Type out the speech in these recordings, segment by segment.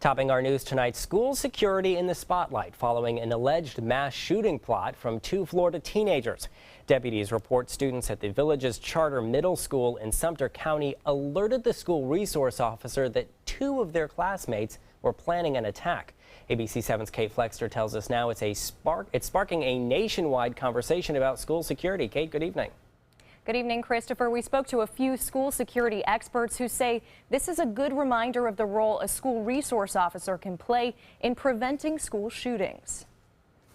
Topping our news tonight, school security in the spotlight following an alleged mass shooting plot from two Florida teenagers. Deputies report students at the Villages Charter Middle School in Sumter County alerted the school resource officer that two of their classmates were planning an attack. ABC 7's Kate Flexter tells us now it's sparking a nationwide conversation about school security. Kate, good evening. Good evening, Christopher. We spoke to a few school security experts who say this is a good reminder of the role a school resource officer can play in preventing school shootings.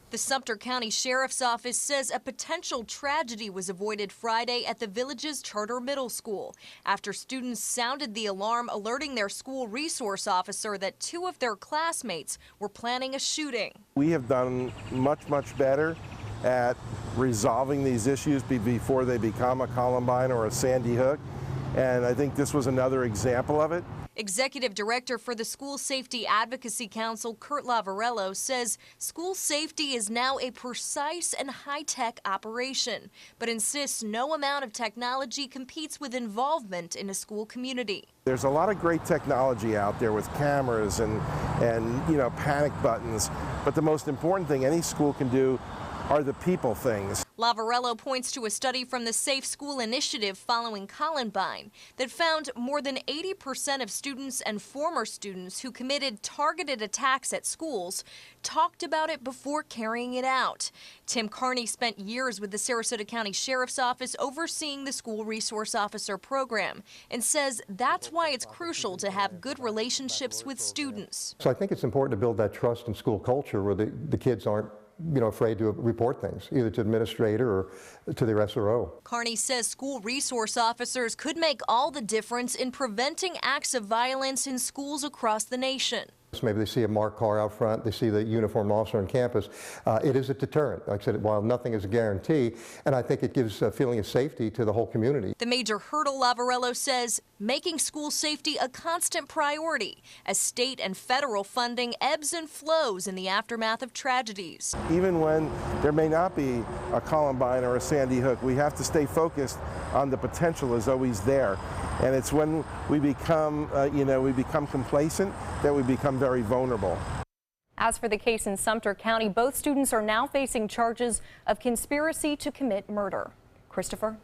The Sumter County Sheriff's Office says a potential tragedy was avoided Friday at the Villages Charter Middle School after students sounded the alarm alerting their school resource officer that two of their classmates were planning a shooting. We have done much better at resolving these issues before they become a Columbine or a Sandy Hook, and I think this was another example of it. Executive Director for the School Safety Advocacy Council, Kurt Lavarello, says school safety is now a precise and high-tech operation, but insists no amount of technology competes with involvement in a school community. There's a lot of great technology out there with cameras and panic buttons, but the most important thing any school can do are the people things. Lavarello points to a study from the Safe School Initiative following Columbine that found more than 80% of students and former students who committed targeted attacks at schools talked about it before carrying it out. Tim Carney spent years with the Sarasota County Sheriff's Office overseeing the school resource officer program and says that's why it's crucial to have good relationships with students. So I think it's important to build that trust in school culture where the kids aren't afraid to report things, either to administrator or to their SRO. Carney says school resource officers could make all the difference in preventing acts of violence in schools across the nation. Maybe they see a marked car out front, they see the uniformed officer on campus. It is a deterrent. Like I said, while nothing is a guarantee, and I think it gives a feeling of safety to the whole community. The major hurdle, Lavarello says, making school safety a constant priority as state and federal funding ebbs and flows in the aftermath of tragedies. Even when there may not be a Columbine or a Sandy Hook, we have to stay focused on the potential is always there. And it's when we become, complacent that we become very vulnerable. As for the case in Sumter County, both students are now facing charges of conspiracy to commit murder. Christopher?